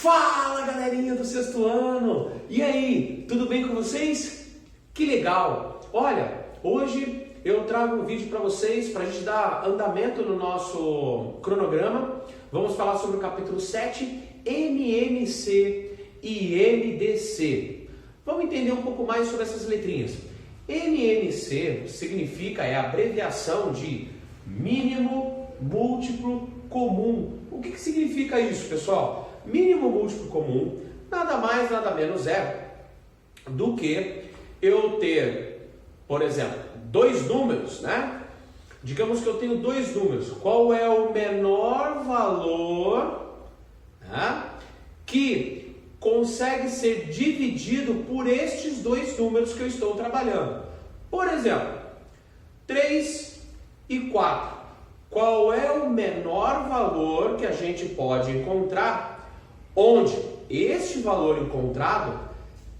Fala, galerinha do sexto ano! E aí, tudo bem com vocês? Que legal! Olha, hoje eu trago um vídeo para vocês, para a gente dar andamento no nosso cronograma. Vamos falar sobre o capítulo 7, MMC e MDC. Vamos entender um pouco mais sobre essas letrinhas. MMC significa, é a abreviação de mínimo múltiplo comum. O que significa isso, pessoal? Mínimo múltiplo comum nada mais, nada menos é do que eu ter, por exemplo, dois números, né? Digamos que eu tenho dois números. Qual é o menor valor, né, que consegue ser dividido por estes dois números que eu estou trabalhando? Por exemplo, 3 e 4. Qual é o menor valor que a gente pode encontrar onde este valor encontrado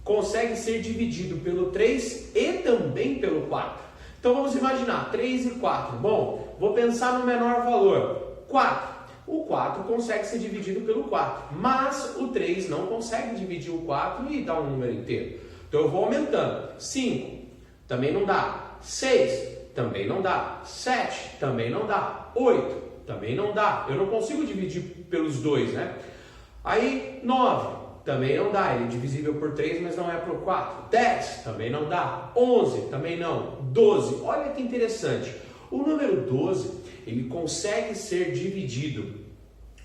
consegue ser dividido pelo 3 e também pelo 4? Então vamos imaginar 3 e 4. Bom, vou pensar no menor valor, 4. O 4 consegue ser dividido pelo 4, mas o 3 não consegue dividir o 4 e dar um número inteiro. Então eu vou aumentando. 5 também não dá. 6 também não dá. 7 também não dá. 8 também não dá. Eu não consigo dividir pelos dois, né? Aí 9 também não dá. Ele é divisível por 3, mas não é por 4. 10 também não dá. 11 também não. 12. Olha que interessante. O número 12, ele consegue ser dividido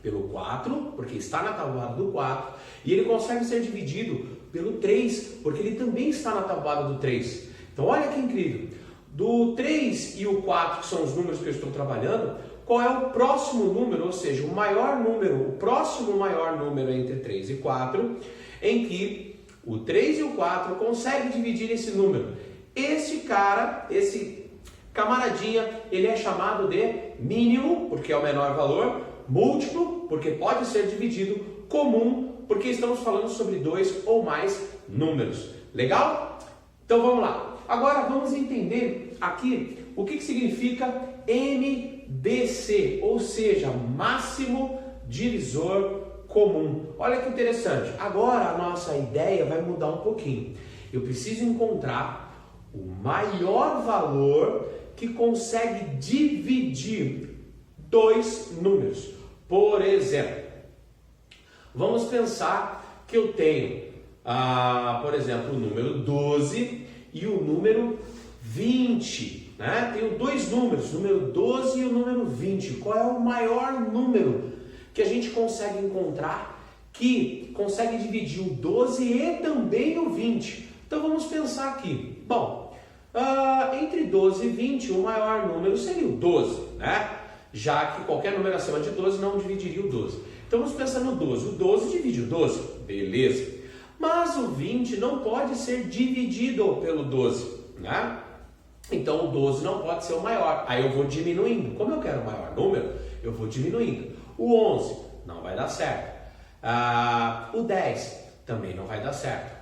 pelo 4, porque está na tabuada do 4. E ele consegue ser dividido pelo 3, porque ele também está na tabuada do 3. Então olha que incrível. Do 3 e o 4, que são os números que eu estou trabalhando, qual é o próximo número, ou seja, o maior número, o próximo maior número entre 3 e 4, em que o 3 e o 4 conseguem dividir esse número. Esse cara, esse camaradinha, ele é chamado de mínimo, porque é o menor valor, múltiplo, porque pode ser dividido, comum, porque estamos falando sobre dois ou mais números. Legal? Então vamos lá. Agora vamos entender aqui o que significa MDC, ou seja, máximo divisor comum. Olha que interessante. Agora a nossa ideia vai mudar um pouquinho. Eu preciso encontrar o maior valor que consegue dividir dois números. Por exemplo, vamos pensar que eu tenho, por exemplo, o número 12 e o número 20, né? Tenho dois números, o número 12 e o número 20. Qual é o maior número que a gente consegue encontrar que consegue dividir o 12 e também o 20? Então vamos pensar aqui. Bom, entre 12 e 20, o maior número seria o 12, né? Já que qualquer número acima de 12 não dividiria o 12. Então vamos pensar no 12. O 12 divide o 12, beleza. Mas o 20 não pode ser dividido pelo 12, né? Então o 12 não pode ser o maior. Aí eu vou diminuindo. Como eu quero o maior número, eu vou diminuindo. O 11 não vai dar certo. O 10 também não vai dar certo.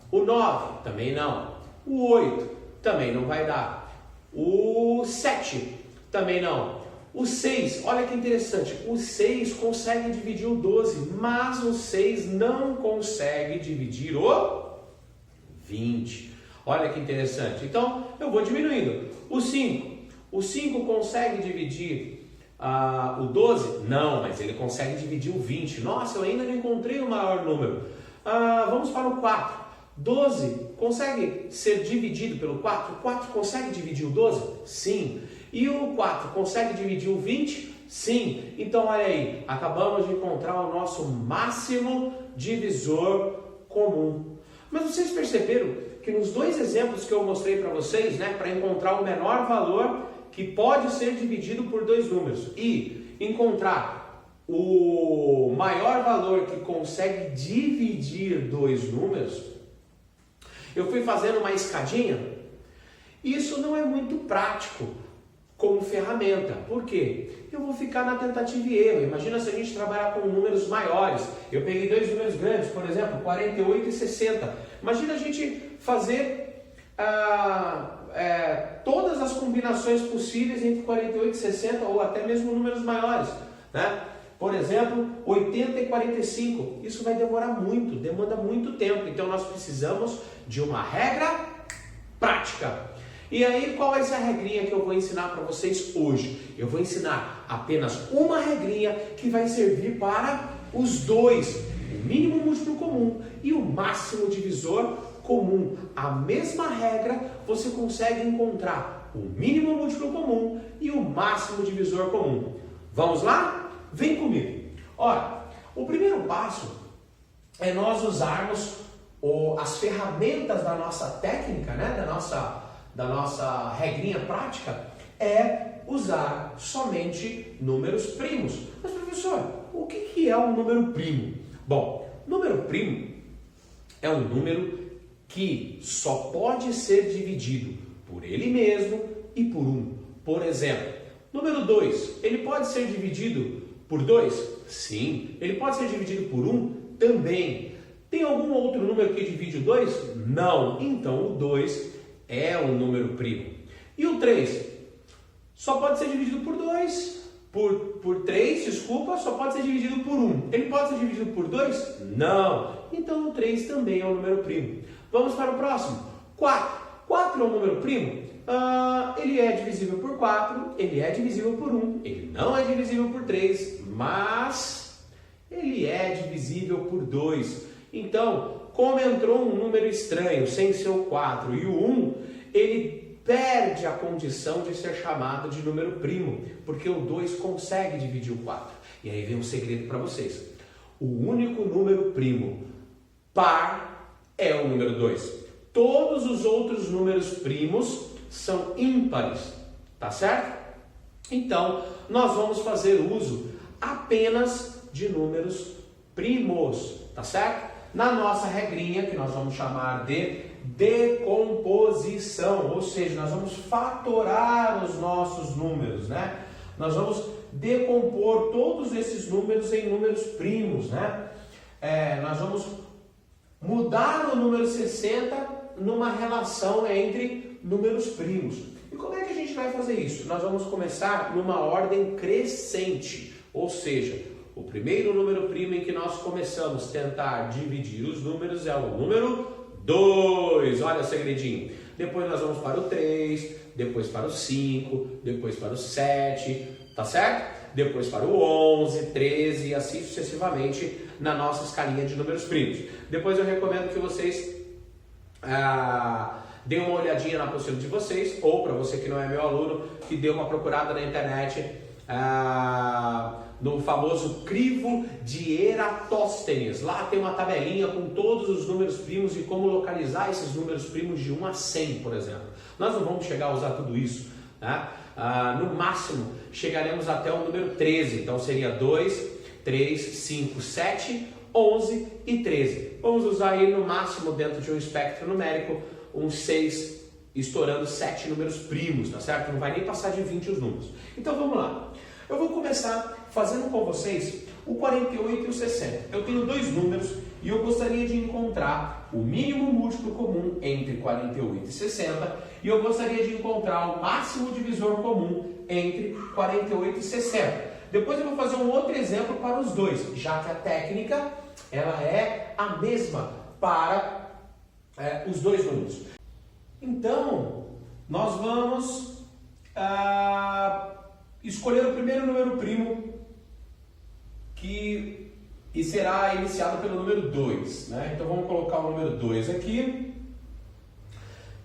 O 9 também não. O 8 também não vai dar. O 7 também não. O 6, olha que interessante, o 6 consegue dividir o 12, mas o 6 não consegue dividir o 20. Olha que interessante. Então, eu vou diminuindo. O 5 consegue dividir o 12? Não, mas ele consegue dividir o 20. Nossa, eu ainda não encontrei o maior número. Vamos para o 4. 12 consegue ser dividido pelo 4? O 4 consegue dividir o 12? Sim. E o 4 consegue dividir o 20? Sim. Então, olha aí, acabamos de encontrar o nosso máximo divisor comum. Mas vocês perceberam que nos dois exemplos que eu mostrei para vocês, né, para encontrar o menor valor que pode ser dividido por dois números e encontrar o maior valor que consegue dividir dois números, eu fui fazendo uma escadinha. Isso não é muito prático como ferramenta. Por quê? Eu vou ficar na tentativa e erro. Imagina se a gente trabalhar com números maiores. Eu peguei dois números grandes, por exemplo, 48 e 60. Imagina a gente fazer todas as combinações possíveis entre 48 e 60, ou até mesmo números maiores, né? Por exemplo, 80 e 45. Isso vai demorar muito, demanda muito tempo. Então nós precisamos de uma regra prática. E aí, qual vai ser a regrinha que eu vou ensinar para vocês hoje? Eu vou ensinar apenas uma regrinha que vai servir para os dois, o mínimo múltiplo comum e o máximo divisor comum. A mesma regra você consegue encontrar o mínimo múltiplo comum e o máximo divisor comum. Vamos lá? Vem comigo. Ora, o primeiro passo é nós usarmos as ferramentas da nossa técnica, né? da nossa regrinha prática, é usar somente números primos. Mas professor, o que é um número primo? Bom, número primo é um número que só pode ser dividido por ele mesmo e por 1. Por exemplo, número 2, ele pode ser dividido por 2? Sim. Ele pode ser dividido por 1? Também. Tem algum outro número que divide o 2? Não. Então o 2 é um número primo. E o 3? Só pode ser dividido por 2, por 3, desculpa, só pode ser dividido por 1. Ele pode ser dividido por 2? Não. Então o 3 também é um número primo. Vamos para o próximo. 4. 4 é um número primo? Ele é divisível por 4, ele é divisível por 1, ele não é divisível por 3, mas ele é divisível por 2. Então, como entrou um número estranho, sem ser o 4 e o 1, ele perde a condição de ser chamado de número primo, porque o 2 consegue dividir o 4. E aí vem um segredo para vocês. O único número primo par é o número 2. Todos os outros números primos são ímpares, tá certo? Então, nós vamos fazer uso apenas de números primos, tá certo? Na nossa regrinha, que nós vamos chamar de decomposição, ou seja, nós vamos fatorar os nossos números, né? Nós vamos decompor todos esses números em números primos, né? Nós vamos mudar o número 60 numa relação entre números primos. E como é que a gente vai fazer isso? Nós vamos começar numa ordem crescente, ou seja, o primeiro número primo em que nós começamos a tentar dividir os números é o número 2. Olha o segredinho. Depois nós vamos para o 3, depois para o 5, depois para o 7, tá certo? Depois para o 11, 13 e assim sucessivamente na nossa escalinha de números primos. Depois eu recomendo que vocês dê uma olhadinha na apostila de vocês, ou para você que não é meu aluno, que dê uma procurada na internet no famoso crivo de Eratóstenes. Lá tem uma tabelinha com todos os números primos e como localizar esses números primos de 1 a 100, por exemplo. Nós não vamos chegar a usar tudo isso, né? No máximo chegaremos até o número 13, então seria 2, 3, 5, 7, 11 e 13. Vamos usar aí no máximo, dentro de um espectro numérico, uns 6, estourando 7 números primos, tá certo? Não vai nem passar de 20 os números. Então vamos lá. Eu vou começar fazendo com vocês o 48 e o 60. Eu tenho dois números e eu gostaria de encontrar o mínimo múltiplo comum entre 48 e 60 e eu gostaria de encontrar o máximo divisor comum entre 48 e 60. Depois eu vou fazer um outro exemplo para os dois, já que a técnica ela é a mesma para os dois números. Então, nós vamos escolher o primeiro número primo que será iniciado pelo número 2, né? Então vamos colocar o número 2 aqui.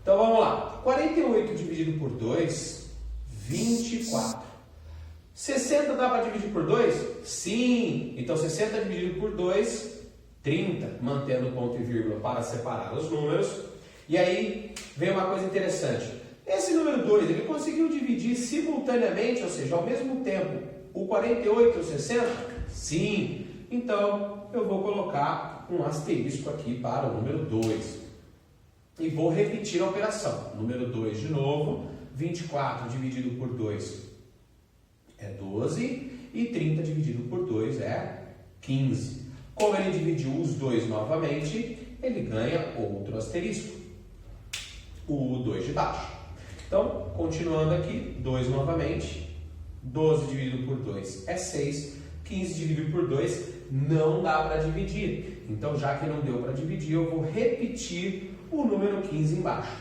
Então vamos lá. 48 dividido por 2, 24. 60 dá para dividir por 2? Sim! Então 60 dividido por 2, 30, mantendo ponto e vírgula para separar os números. E aí vem uma coisa interessante. Esse número 2, ele conseguiu dividir simultaneamente, ou seja, ao mesmo tempo, o 48 e o 60? Sim! Então eu vou colocar um asterisco aqui para o número 2. E vou repetir a operação. Número 2 de novo, 24 dividido por 2 é 12 e 30 dividido por 2 é 15. Como ele dividiu os dois novamente, ele ganha outro asterisco, o 2 de baixo. Então, continuando aqui, 2 novamente, 12 dividido por 2 é 6, 15 dividido por 2 não dá para dividir. Então, já que não deu para dividir, eu vou repetir o número 15 embaixo.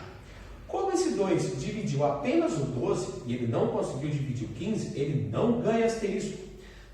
Como esse 2 dividiu apenas o 12 e ele não conseguiu dividir o 15, ele não ganha asterisco.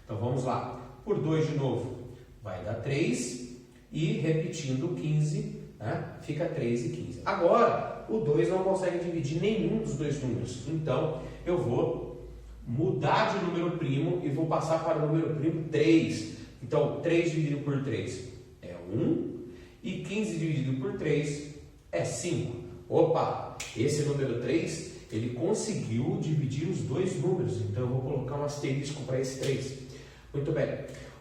Então, vamos lá. Por 2 de novo, vai dar 3 e repetindo o 15, né, fica 3 e 15. Agora, o 2 não consegue dividir nenhum dos dois números. Então, eu vou mudar de número primo e vou passar para o número primo 3. Então, 3 dividido por 3 é 1 e 15 dividido por 3 é 5. Opa, esse número 3, ele conseguiu dividir os dois números. Então, eu vou colocar um asterisco para esse 3. Muito bem.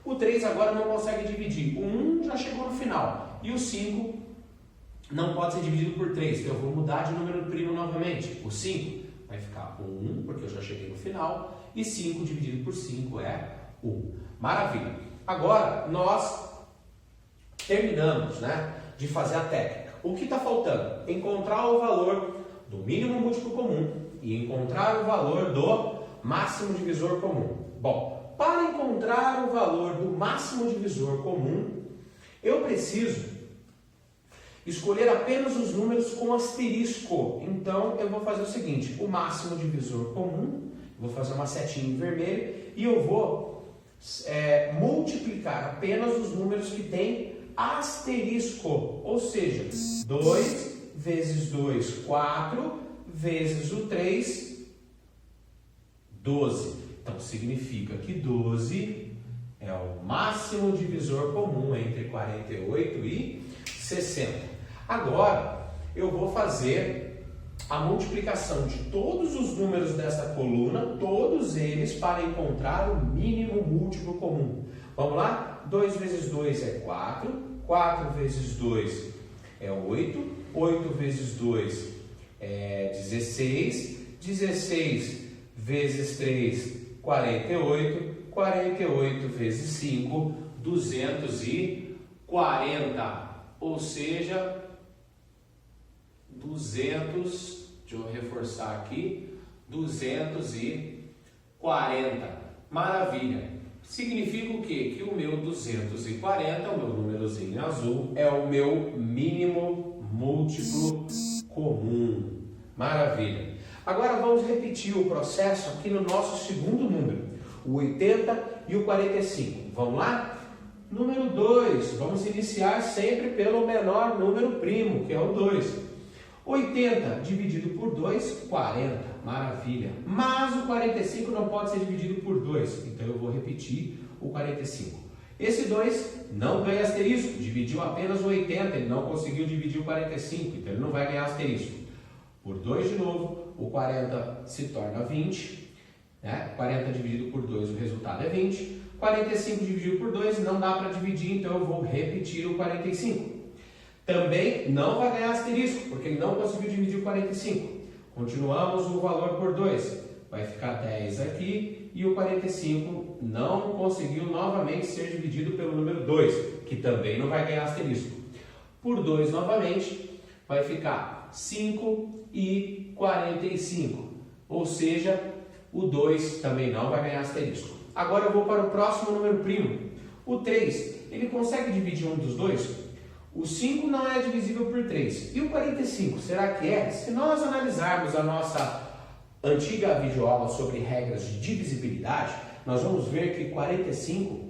O 3 agora não consegue dividir. O 1 já chegou no final. E o 5 não pode ser dividido por 3. Então, eu vou mudar de número primo novamente. O 5 vai ficar 1, porque eu já cheguei no final. E 5 dividido por 5 é 1. Maravilha. Agora, nós terminamos, né, de fazer a técnica. O que está faltando? Encontrar o valor do mínimo múltiplo comum e encontrar o valor do máximo divisor comum. Bom, para encontrar o valor do máximo divisor comum, eu preciso escolher apenas os números com asterisco. Então, eu vou fazer o seguinte, o máximo divisor comum, vou fazer uma setinha em vermelho e eu vou multiplicar apenas os números que têm asterisco, ou seja, 2 vezes 2, 4, vezes o 3, 12. Então, significa que 12 é o máximo divisor comum entre 48 e 60. Agora, eu vou fazer a multiplicação de todos os números dessa coluna, todos eles, para encontrar o mínimo múltiplo comum. Vamos lá? 2 vezes 2 é 4, 4 vezes 2 é 8, 8 vezes 2 é 16, 16 vezes 3, 48, 48 vezes 5, 240, ou seja, 200, deixa eu reforçar aqui, 240. Maravilha. Significa o quê? Que o meu 240, o meu númerozinho azul, é o meu mínimo múltiplo comum. Maravilha. Agora vamos repetir o processo aqui no nosso segundo número, o 80 e o 45. Vamos lá? Número 2, vamos iniciar sempre pelo menor número primo, que é o 2. 80 dividido por 2, 40. Maravilha. Mas o 45 não pode ser dividido por 2, então eu vou repetir o 45. Esse 2 não ganha asterisco, dividiu apenas o 80, ele não conseguiu dividir o 45, então ele não vai ganhar asterisco. Por 2 de novo, o 40 se torna 20, né? 40 dividido por 2, o resultado é 20. 45 dividido por 2 não dá para dividir, então eu vou repetir o 45. Também não vai ganhar asterisco, porque ele não conseguiu dividir o 45. Continuamos o valor por 2. Vai ficar 10 aqui e o 45 não conseguiu novamente ser dividido pelo número 2, que também não vai ganhar asterisco. Por 2 novamente, vai ficar 5 e 45. Ou seja, o 2 também não vai ganhar asterisco. Agora eu vou para o próximo número primo. O 3, ele consegue dividir um dos dois? O 5 não é divisível por 3. E o 45, será que é? Se nós analisarmos a nossa antiga videoaula sobre regras de divisibilidade, nós vamos ver que 45,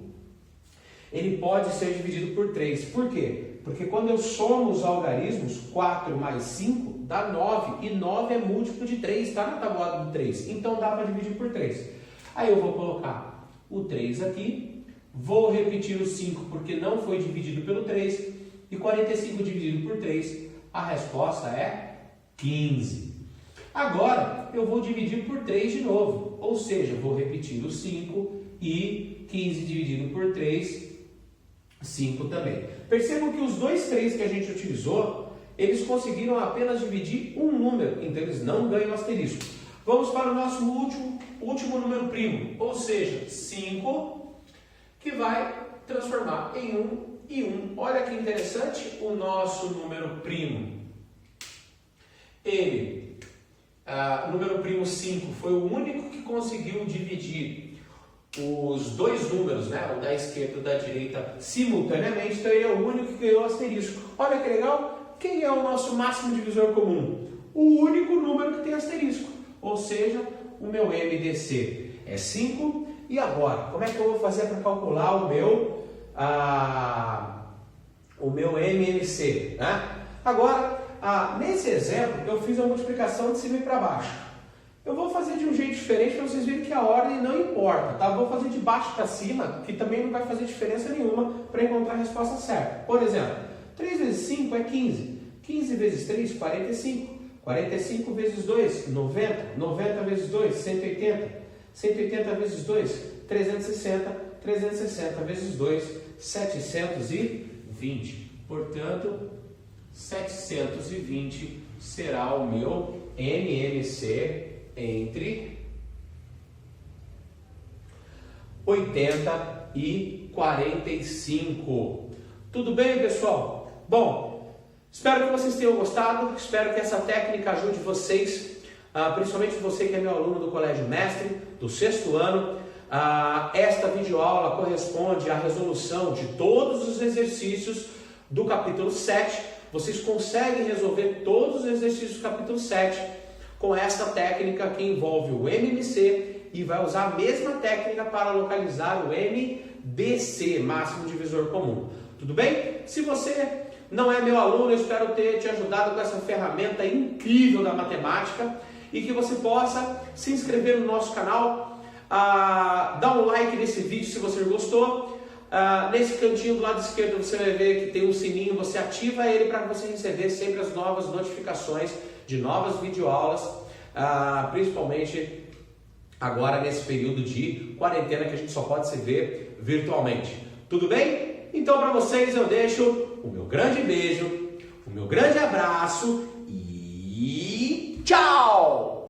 ele pode ser dividido por 3. Por quê? Porque quando eu somo os algarismos, 4 mais 5 dá 9. E 9 é múltiplo de 3, está na tabuada do 3. Então dá para dividir por 3. Aí eu vou colocar o 3 aqui, vou repetir o 5 porque não foi dividido pelo 3. E 45 dividido por 3, a resposta é 15. Agora, eu vou dividir por 3 de novo. Ou seja, vou repetir o 5 e 15 dividido por 3, 5 também. Percebam que os dois 3 que a gente utilizou, eles conseguiram apenas dividir um número. Então, eles não ganham asterisco. Vamos para o nosso último número primo. Ou seja, 5, que vai transformar em 1 e 1. Olha que interessante o nosso número primo. O número primo 5 foi o único que conseguiu dividir os dois números, né, o da esquerda e o da direita, simultaneamente, então ele é o único que ganhou asterisco. Olha que legal! Quem é o nosso máximo divisor comum? O único número que tem asterisco, ou seja, o meu MDC é 5. E agora, como é que eu vou fazer para calcular o meu MMC? Né? Agora, nesse exemplo, eu fiz a multiplicação de cima e para baixo. Eu vou fazer de um jeito diferente para vocês verem que a ordem não importa, tá? Vou fazer de baixo para cima, que também não vai fazer diferença nenhuma para encontrar a resposta certa. Por exemplo, 3 vezes 5 é 15. 15 vezes 3, 45. 45 vezes 2, 90. 90 vezes 2, 180. 180 vezes 2, 360. 360 vezes 2, 720. Portanto, 720 será o meu MMC entre 80 e 45. Tudo bem, pessoal? Bom, espero que vocês tenham gostado, espero que essa técnica ajude vocês, principalmente você que é meu aluno do Colégio Mestre, do 6º ano. Esta videoaula corresponde à resolução de todos os exercícios do capítulo 7. Vocês conseguem resolver todos os exercícios do capítulo 7 com esta técnica que envolve o MMC e vai usar a mesma técnica para localizar o MDC, máximo divisor comum. Tudo bem? Se você não é meu aluno, eu espero ter te ajudado com essa ferramenta incrível da matemática e que você possa se inscrever no nosso canal, dar um like nesse vídeo se você gostou. Nesse cantinho do lado esquerdo você vai ver que tem um sininho, você ativa ele para você receber sempre as novas notificações de novas videoaulas, principalmente agora nesse período de quarentena que a gente só pode se ver virtualmente. Tudo bem? Então para vocês eu deixo o meu grande beijo, o meu grande abraço e tchau!